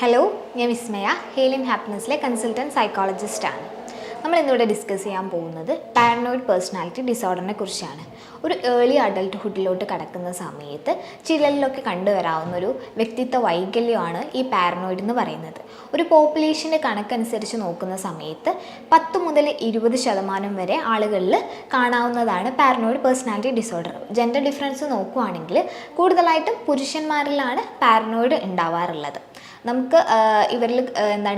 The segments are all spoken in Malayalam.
ഹലോ, ഞാൻ വിസ്മയ, ഹെയിലിൻ ഹാപ്പിനെസ്സിലെ കൺസൾട്ടൻറ്റ് സൈക്കോളജിസ്റ്റാണ്. നമ്മൾ ഇന്നിവിടെ ഡിസ്കസ് ചെയ്യാൻ പോകുന്നത് പാരനോയിഡ് പേഴ്സണാലിറ്റി ഡിസോർഡറിനെ കുറിച്ചാണ്. ഒരു ഏർലി അഡൾട്ട്ഹുഡിലോട്ട് കടക്കുന്ന സമയത്ത് ചിലരിലൊക്കെ കണ്ടുവരാവുന്ന ഒരു വ്യക്തിത്വ വൈകല്യമാണ് ഈ പാരനോയിഡ് എന്ന് പറയുന്നത്. ഒരു പോപ്പുലേഷൻ്റെ കണക്കനുസരിച്ച് നോക്കുന്ന സമയത്ത് 10 മുതൽ 20% വരെ ആളുകളിൽ കാണാവുന്നതാണ് paranoid personality disorder. Gender difference നോക്കുകയാണെങ്കിൽ കൂടുതലായിട്ടും പുരുഷന്മാരിലാണ് പാരനോയിഡ് ഉണ്ടാവാറുള്ളത്. നമുക്ക് ഇവരിൽ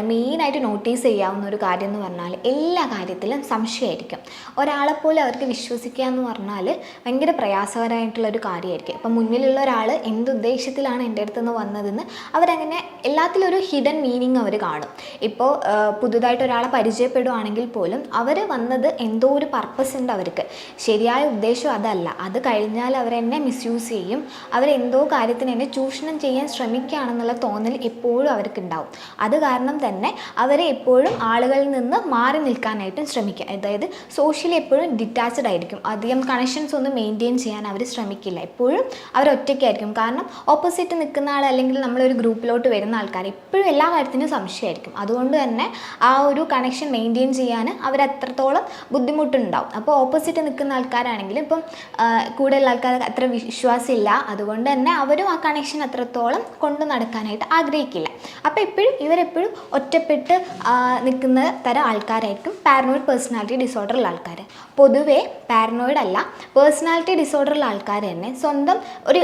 മെയിനായിട്ട് നോട്ടീസ് ചെയ്യാവുന്ന ഒരു കാര്യം എന്ന് പറഞ്ഞാൽ എല്ലാ കാര്യത്തിലും സംശയമായിരിക്കും. ഒരാളെപ്പോലെ അവർക്ക് വിശ്വസിക്കുക എന്ന് പറഞ്ഞാൽ ഭയങ്കര പ്രയാസകരമായിട്ടുള്ളൊരു കാര്യമായിരിക്കും. ഇപ്പം മുന്നിലുള്ള ഒരാൾ എന്തുദ്ദേശത്തിലാണ് എൻ്റെ അടുത്തുനിന്ന് വന്നതെന്ന് അവരങ്ങനെ എല്ലാത്തിലും ഒരു ഹിഡൻ മീനിങ് അവർ കാണും. ഇപ്പോൾ പുതുതായിട്ട് ഒരാളെ പരിചയപ്പെടുകയാണെങ്കിൽ പോലും അവർ വന്നത് എന്തോ ഒരു പർപ്പസ് ഉണ്ട് അവർക്ക്. ശരിയായ ഉദ്ദേശം അതല്ല. അത് കഴിഞ്ഞാൽ അവരെന്നെ മിസ്യൂസ് ചെയ്യും. അവരെന്തോ കാര്യത്തിന് എന്നെ ചൂഷണം ചെയ്യാൻ ശ്രമിക്കുകയാണെന്നുള്ള തോന്നൽ എപ്പോഴും അവർക്കുണ്ടാവും. അത് കാരണം തന്നെ അവരെ എപ്പോഴും ആളുകളിൽ നിന്ന് മാറി നിൽക്കാനായിട്ടും ശ്രമിക്കുക. അതായത് സോഷ്യലി എപ്പോഴും ഡിറ്റാച്ച്ഡ് ആയിരിക്കും. അധികം കണക്ഷൻസ് ഒന്നും മെയിൻറ്റെയിൻ ചെയ്യാൻ അവർ ശ്രമിക്കില്ല. എപ്പോഴും അവർ ഒറ്റയ്ക്കായിരിക്കും. കാരണം ഓപ്പോസിറ്റ് നിൽക്കുന്ന ആൾ അല്ലെങ്കിൽ നമ്മളൊരു ഗ്രൂപ്പിലോട്ട് വരുന്ന ആൾക്കാർ എപ്പോഴും എല്ലാ കാര്യത്തിനും സംശയമായിരിക്കും. അതുകൊണ്ട് തന്നെ ആ ഒരു കണക്ഷൻ മെയിൻറ്റെയിൻ ചെയ്യാൻ അവരത്രത്തോളം ബുദ്ധിമുട്ടുണ്ടാവും. അപ്പോൾ ഓപ്പോസിറ്റ് നിൽക്കുന്ന ആൾക്കാരാണെങ്കിലും ഇപ്പം കൂടുതൽ ആൾക്കാർക്ക് അത്ര വിശ്വാസമില്ല. അതുകൊണ്ട് തന്നെ അവരും ആ കണക്ഷൻ അത്രത്തോളം കൊണ്ടു നടക്കാനായിട്ട് ആഗ്രഹിക്കില്ല. അപ്പോൾ ഇവരെപ്പോഴും ഒറ്റപ്പെട്ട് നിൽക്കുന്ന തരം ആൾക്കാരായിരിക്കും പാരനോയിഡ് പേഴ്സണാലിറ്റി ഡിസോർഡറുള്ള ആൾക്കാർ. പൊതുവേ പാരനോയിഡ് അല്ല, പേഴ്സണാലിറ്റി ഡിസോർഡറുള്ള ആൾക്കാർ തന്നെ സ്വന്തം ഒരു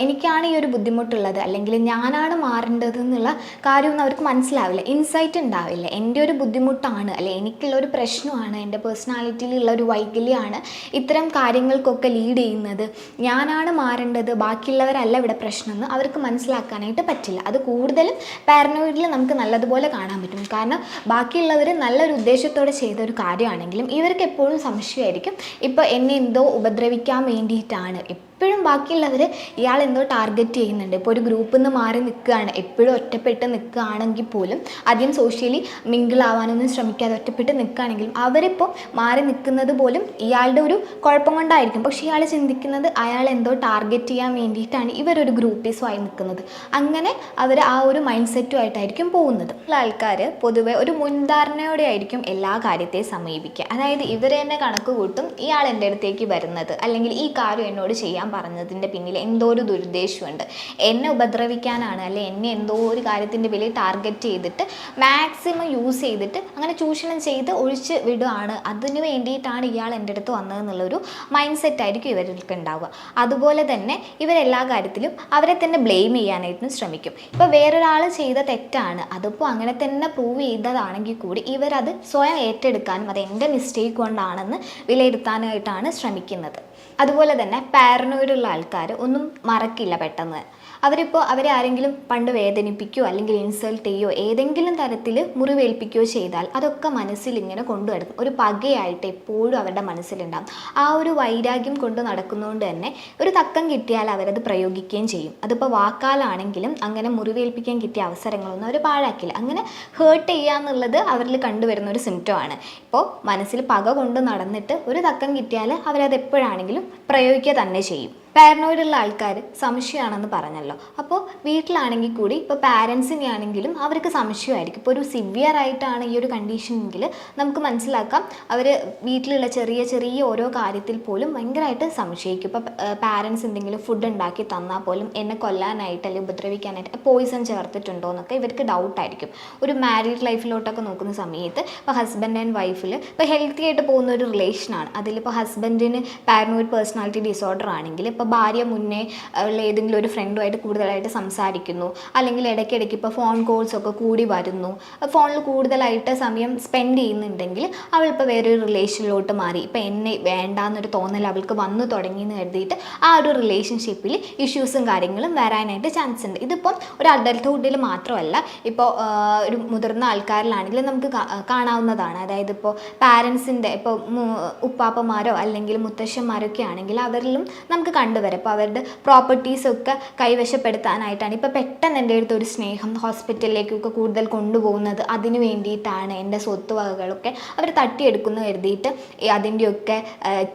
എനിക്കാണ് ഈ ഒരു ബുദ്ധിമുട്ടുള്ളത് അല്ലെങ്കിൽ ഞാനാണ് മാറേണ്ടത് എന്നുള്ള കാര്യമൊന്നും അവർക്ക് മനസ്സിലാവില്ല. ഇൻസൈറ്റ് ഉണ്ടാവില്ല. എൻ്റെ ഒരു ബുദ്ധിമുട്ടാണ് അല്ലെങ്കിൽ എനിക്കുള്ളൊരു പ്രശ്നമാണ്, എൻ്റെ പേഴ്സണാലിറ്റിയിലുള്ള ഒരു വൈകല്യമാണ് ഇത്തരം കാര്യങ്ങൾക്കൊക്കെ ലീഡ് ചെയ്യുന്നത്, ഞാനാണ് മാറേണ്ടത്, ബാക്കിയുള്ളവരല്ല ഇവിടെ പ്രശ്നമെന്ന് അവർക്ക് മനസ്സിലാക്കാനായിട്ട് പറ്റില്ല. അത് കൂടുതലും പാരനോയിഡിൽ നമുക്ക് നല്ലതുപോലെ കാണാൻ പറ്റും. കാരണം ബാക്കിയുള്ളവർ നല്ലൊരു ഉദ്ദേശത്തോടെ ചെയ്ത ഒരു കാര്യമാണെങ്കിലും ഇവർക്ക് എപ്പോഴും സംശയമായിരിക്കും. ഇപ്പോൾ എന്നെ എന്തോ ഉപദ്രവിക്കാൻ വേണ്ടിയിട്ടാണ് എപ്പോഴും ബാക്കിയുള്ളവർ ഇയാൾ എന്തോ ടാർഗറ്റ് ചെയ്യുന്നുണ്ട്. ഇപ്പോൾ ഒരു ഗ്രൂപ്പിൽ നിന്ന് മാറി നിൽക്കുകയാണ്, എപ്പോഴും ഒറ്റപ്പെട്ട് നിൽക്കുകയാണെങ്കിൽ പോലും അധികം സോഷ്യലി മിങ്കിളാവാനൊന്നും ശ്രമിക്കാതെ ഒറ്റപ്പെട്ട് നിൽക്കുകയാണെങ്കിലും അവരിപ്പോൾ മാറി നിൽക്കുന്നത് പോലും ഇയാളുടെ ഒരു കുഴപ്പം കൊണ്ടായിരിക്കും. പക്ഷേ ഇയാൾ ചിന്തിക്കുന്നത് അയാൾ എന്തോ ടാർഗറ്റ് ചെയ്യാൻ വേണ്ടിയിട്ടാണ് ഇവരൊരു ഗ്രൂപ്പീസുമായി നിൽക്കുന്നത്. അങ്ങനെ അവർ ആ ഒരു മൈൻഡ് സെറ്റുമായിട്ടായിരിക്കും പോകുന്നത്. ആൾക്കാർ പൊതുവെ ഒരു മുൻധാരണയോടെ ആയിരിക്കും എല്ലാ കാര്യത്തെയും സമീപിക്കുക. അതായത് ഇവർ തന്നെ കണക്ക് കൂട്ടും, ഇയാൾ എൻ്റെ അടുത്തേക്ക് വരുന്നത് അല്ലെങ്കിൽ ഈ കാര്യം എന്നോട് ചെയ്യാൻ പറഞ്ഞതിൻ്റെ പിന്നിൽ എന്തോ ഒരു ദുരുദ്ദേശമുണ്ട്, എന്നെ ഉപദ്രവിക്കാനാണ്, അല്ലെ എന്നെ എന്തോ ഒരു കാര്യത്തിൻ്റെ പേരിൽ ടാർഗറ്റ് ചെയ്തിട്ട് മാക്സിമം യൂസ് ചെയ്തിട്ട് അങ്ങനെ ചൂഷണം ചെയ്ത് ഒഴിച്ച് വിടുകയാണ്, അതിന് വേണ്ടിയിട്ടാണ് ഇയാൾ എൻ്റെ അടുത്ത് വന്നതെന്നുള്ളൊരു മൈൻഡ് സെറ്റായിരിക്കും ഇവർക്ക് ഉണ്ടാവുക. അതുപോലെ തന്നെ ഇവരെല്ലാ കാര്യത്തിലും അവരെ തന്നെ ബ്ലെയിം ചെയ്യാനായിട്ടും ശ്രമിക്കും. ഇപ്പോൾ വേറൊരാൾ ചെയ്ത തെറ്റാണ്, അതിപ്പോൾ അങ്ങനെ തന്നെ പ്രൂവ് ചെയ്തതാണെങ്കിൽ കൂടി ഇവരത് സ്വയം ഏറ്റെടുക്കാനും അത് എൻ്റെ മിസ്റ്റേക്ക് കൊണ്ടാണെന്ന് വിലയിരുത്താനായിട്ടാണ് ശ്രമിക്കുന്നത്. അതുപോലെ തന്നെ പാരനോയിഡുള്ള ആൾക്കാർ ഒന്നും മറക്കില്ല പെട്ടെന്ന്. അവരിപ്പോൾ അവരെ ആരെങ്കിലും പണ്ട് വേദനിപ്പിക്കുകയോ അല്ലെങ്കിൽ ഇൻസൾട്ട് ചെയ്യുകയോ ഏതെങ്കിലും തരത്തിൽ മുറിവേൽപ്പിക്കുകയോ ചെയ്താൽ അതൊക്കെ മനസ്സിൽ ഇങ്ങനെ കൊണ്ടു നടക്കും. ഒരു പകയായിട്ട് എപ്പോഴും അവരുടെ മനസ്സിലുണ്ടാകും. ആ ഒരു വൈരാഗ്യം കൊണ്ട് നടക്കുന്നതുകൊണ്ട് തന്നെ ഒരു തക്കം കിട്ടിയാൽ അവരത് പ്രയോഗിക്കുകയും ചെയ്യും. അതിപ്പോൾ വാക്കാലാണെങ്കിലും അങ്ങനെ മുറിവേൽപ്പിക്കാൻ കിട്ടിയ അവസരങ്ങളൊന്നും അവർ പാഴാക്കില്ല. അങ്ങനെ ഹേർട്ട് ചെയ്യുക എന്നുള്ളത് അവരിൽ കണ്ടുവരുന്ന ഒരു സിംറ്റമാണ്. ഇപ്പോൾ മനസ്സിൽ പക കൊണ്ട് നടന്നിട്ട് ഒരു തക്കം കിട്ടിയാൽ അവരത് എപ്പോഴാണെങ്കിലും പ്രയോഗിക്കുക തന്നെ ചെയ്യും. പാരനോയിഡുള്ള ആൾക്കാർ സംശയമാണെന്ന് പറഞ്ഞല്ലോ. അപ്പോൾ വീട്ടിലാണെങ്കിൽ കൂടി ഇപ്പോൾ പാരൻസിനെ ആണെങ്കിലും അവർക്ക് സംശയമായിരിക്കും. ഇപ്പോൾ ഒരു സിവിയർ ആയിട്ടാണ് ഈ ഒരു കണ്ടീഷനെങ്കിൽ നമുക്ക് മനസ്സിലാക്കാം അവർ വീട്ടിലുള്ള ചെറിയ ചെറിയ ഓരോ കാര്യത്തിൽ പോലും ഭയങ്കരമായിട്ട് സംശയിക്കും. ഇപ്പോൾ പാരൻസ് എന്തെങ്കിലും ഫുഡ് ഉണ്ടാക്കി തന്നാൽ പോലും എന്നെ കൊല്ലാനായിട്ട് അല്ലെങ്കിൽ ഉപദ്രവിക്കാനായിട്ട് പോയിസൺ ചേർത്തിട്ടുണ്ടോ എന്നൊക്കെ ഇവർക്ക് ഡൗട്ടായിരിക്കും. ഒരു മാരീഡ് ലൈഫിലോട്ടൊക്കെ നോക്കുന്ന സമയത്ത് ഇപ്പോൾ ഹസ്ബൻഡ് ആൻഡ് വൈഫിൽ ഇപ്പോൾ ഹെൽത്തി ആയിട്ട് പോകുന്ന ഒരു റിലേഷനാണ്. അതിലിപ്പോൾ ഹസ്ബൻഡിന് പാരനോയിഡ് പേഴ്സണാലിറ്റി ഡിസോർഡർ ആണെങ്കിൽ ഇപ്പോൾ ഭാര്യ മുന്നേ ഉള്ള ഏതെങ്കിലും ഒരു ഫ്രണ്ടുമായിട്ട് കൂടുതലായിട്ട് സംസാരിക്കുന്നു, അല്ലെങ്കിൽ ഇടയ്ക്കിടയ്ക്ക് ഇപ്പോൾ ഫോൺ കോൾസൊക്കെ കൂടി വരുന്നു, ഫോണിൽ കൂടുതലായിട്ട് സമയം സ്പെൻഡ് ചെയ്യുന്നുണ്ടെങ്കിൽ അവളിപ്പോൾ വേറൊരു റിലേഷനിലോട്ട് മാറി, ഇപ്പോൾ എന്നെ വേണ്ടാന്നൊരു തോന്നൽ അവൾക്ക് വന്നു തുടങ്ങിയെന്ന് കരുതിയിട്ട് ആ ഒരു റിലേഷൻഷിപ്പിൽ ഇഷ്യൂസും കാര്യങ്ങളും വരാനായിട്ട് ചാൻസ് ഉണ്ട്. ഇതിപ്പം ഒരു അഡൽട്ട്ഹുഡിൽ മാത്രമല്ല, ഇപ്പോൾ ഒരു മുതിർന്ന ആൾക്കാരിലാണെങ്കിലും നമുക്ക് കാണാവുന്നതാണ്. അതായത് ഇപ്പോൾ പാരൻസിൻ്റെ ഇപ്പോൾ ഉപ്പാപ്പമാരോ അല്ലെങ്കിൽ മുത്തശ്ശന്മാരൊക്കെ ആണെങ്കിൽ അവരിലും നമുക്ക് കണ്ടുവരാം. ഇപ്പോൾ അവരുടെ പ്രോപ്പർട്ടീസൊക്കെ കൈവശപ്പെടുത്താനായിട്ടാണ്. ഇപ്പോൾ പെട്ടെന്ന് എൻ്റെ അടുത്ത് ഒരു സ്നേഹം ഹോസ്പിറ്റലിലേക്കൊക്കെ കൂടുതൽ കൊണ്ടുപോകുന്നത് അതിന് വേണ്ടിയിട്ടാണ്. എൻ്റെ സ്വത്ത് വകകളൊക്കെ അവർ തട്ടിയെടുക്കുന്നു കരുതിയിട്ട് അതിൻ്റെയൊക്കെ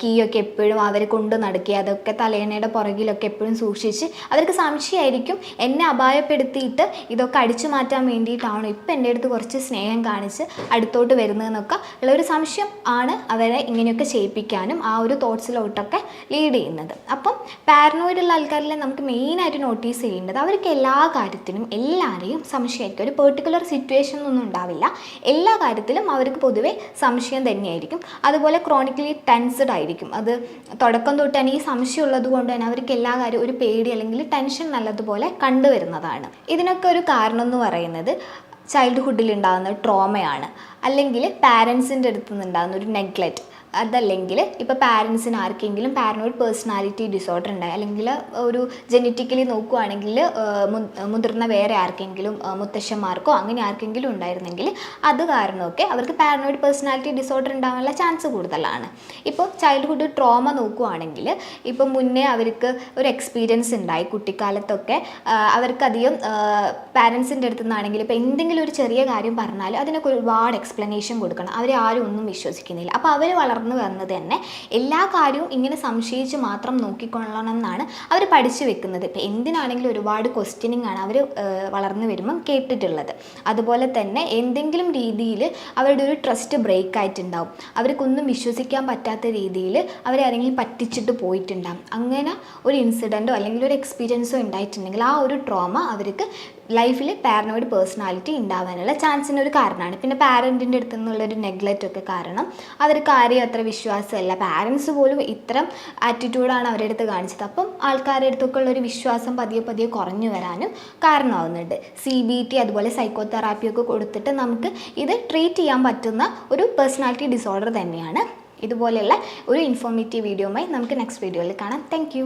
കീയൊക്കെ എപ്പോഴും അവർ കൊണ്ട് നടക്കുക, അതൊക്കെ തലേണയുടെ പുറകിലൊക്കെ എപ്പോഴും സൂക്ഷിച്ച് അവർക്ക് സംശയമായിരിക്കും എന്നെ അപായപ്പെടുത്തിയിട്ട് ഇതൊക്കെ അടിച്ചു മാറ്റാൻ വേണ്ടിയിട്ടാണോ ഇപ്പം എൻ്റെ അടുത്ത് കുറച്ച് സ്നേഹം കാണിച്ച് അടുത്തോട്ട് വരുന്നതെന്നൊക്കെ ഉള്ളൊരു സംശയം ആണ് അവരെ ഇങ്ങനെയൊക്കെ ചെയ്യിപ്പിക്കാനും ആ ഒരു തോട്ട്സിലോട്ടൊക്കെ ലീഡ് ചെയ്യുന്നത്. അപ്പം പാരനോയിഡുള്ള ആൾക്കാരിലെ നമുക്ക് മെയിനായിട്ട് നോട്ടീസ് ചെയ്യേണ്ടത് അവർക്ക് എല്ലാ കാര്യത്തിനും എല്ലാവരെയും സംശയമായിരിക്കും. ഒരു പെർട്ടിക്കുലർ സിറ്റുവേഷൻ ഒന്നും ഉണ്ടാവില്ല, എല്ലാ കാര്യത്തിലും അവർക്ക് പൊതുവെ സംശയം തന്നെയായിരിക്കും. അതുപോലെ ക്രോണിക്കലി ടെൻസ്ഡ് ആയിരിക്കും. അത് തുടക്കം തൊട്ട് തന്നെ ഈ സംശയം ഉള്ളത് കൊണ്ട് തന്നെ അവർക്ക് എല്ലാ കാര്യവും ഒരു പേടി അല്ലെങ്കിൽ ടെൻഷൻ നല്ലതുപോലെ കണ്ടുവരുന്നതാണ്. ഇതിനൊക്കെ ഒരു കാരണം എന്ന് പറയുന്നത് ചൈൽഡ്ഹുഡിൽ ഉണ്ടാകുന്ന ട്രോമയാണ്, അല്ലെങ്കിൽ പാരൻസിൻ്റെ അടുത്ത് നിന്നുണ്ടാകുന്ന ഒരു നെഗ്ലക്റ്റ്, അതല്ലെങ്കിൽ ഇപ്പോൾ പാരൻസിന് ആർക്കെങ്കിലും പാരനോയിഡ് പേഴ്സണാലിറ്റി ഡിസോർഡർ ഉണ്ടായി, അല്ലെങ്കിൽ ഒരു ജെനറ്റിക്കലി നോക്കുകയാണെങ്കിൽ മുതിർന്ന വേറെ ആർക്കെങ്കിലും മുത്തശ്ശന്മാർക്കോ അങ്ങനെ ആർക്കെങ്കിലും ഉണ്ടായിരുന്നെങ്കിൽ അത് കാരണമൊക്കെ അവർക്ക് പാരനോയിഡ് പേഴ്സണാലിറ്റി ഡിസോർഡർ ഉണ്ടാകാനുള്ള ചാൻസ് കൂടുതലാണ്. ഇപ്പോൾ ചൈൽഡ്ഹുഡ് ട്രോമ നോക്കുകയാണെങ്കിൽ ഇപ്പോൾ മുന്നേ അവർക്ക് ഒരു എക്സ്പീരിയൻസ് ഉണ്ടായി കുട്ടിക്കാലത്തൊക്കെ, അവർക്കധികം പാരൻസിൻ്റെ അടുത്തു നിന്നാണെങ്കിൽ ഇപ്പോൾ എന്തെങ്കിലും ഒരു ചെറിയ കാര്യം പറഞ്ഞാൽ അതിനൊക്കെ ഒരുപാട് എക്സ്പ്ലനേഷൻ കൊടുക്കണം, അവരെ ആരും ഒന്നും വിശ്വസിക്കുന്നില്ല. അപ്പോൾ അവർ വളർന്നു വന്നത് തന്നെ എല്ലാ കാര്യവും ഇങ്ങനെ സംശയിച്ച് മാത്രം നോക്കിക്കൊള്ളണം എന്നാണ് അവർ പഠിച്ചു വെക്കുന്നത്. ഇപ്പോൾ എന്തിനാണെങ്കിലും ഒരുപാട് ക്വസ്റ്റ്യനിങ് ആണ് അവർ വളർന്നു വരുമ്പം കേട്ടിട്ടുള്ളത്. അതുപോലെ തന്നെ എന്തെങ്കിലും രീതിയിൽ അവരുടെ ഒരു ട്രസ്റ്റ് ബ്രേക്ക് ആയിട്ടുണ്ടാവും, അവർക്കൊന്നും വിശ്വസിക്കാൻ പറ്റാത്ത രീതിയിൽ അവരെ ആരെങ്കിലും പറ്റിച്ചിട്ട് പോയിട്ടുണ്ടാകും. അങ്ങനെ ഒരു ഇൻസിഡൻറ്റോ അല്ലെങ്കിൽ ഒരു എക്സ്പീരിയൻസോ ഉണ്ടായിട്ടുണ്ടെങ്കിൽ ആ ഒരു ട്രോമ അവർക്ക് ലൈഫിൽ പാരനോയിഡ് പേഴ്സണാലിറ്റി ഉണ്ടാവാനുള്ള ചാൻസിനൊരു കാരണമാണ്. പിന്നെ പാരൻറ്റിൻ്റെ അടുത്തു നിന്നുള്ളൊരു നെഗ്ലക്റ്റ് ഒക്കെ കാരണം അവർക്ക് ആരെയും അത്ര വിശ്വാസമല്ല, പാരൻസ് പോലും ഇത്തരം ആറ്റിറ്റ്യൂഡാണ് അവരുടെ അടുത്ത് കാണിച്ചത്. അപ്പം ആൾക്കാരുടെ അടുത്തൊക്കെ ഉള്ളൊരു വിശ്വാസം പതിയെ പതിയെ കുറഞ്ഞു വരാനും കാരണമാവുന്നുണ്ട്. CBT അതുപോലെ സൈക്കോതെറാപ്പിയൊക്കെ കൊടുത്തിട്ട് നമുക്ക് ഇത് ട്രീറ്റ് ചെയ്യാൻ പറ്റുന്ന ഒരു പേഴ്സണാലിറ്റി ഡിസോർഡർ തന്നെയാണ്. ഇതുപോലെയുള്ള ഒരു ഇൻഫോർമേറ്റീവ് വീഡിയോയുമായി നമുക്ക് നെക്സ്റ്റ് വീഡിയോയിൽ കാണാം. താങ്ക്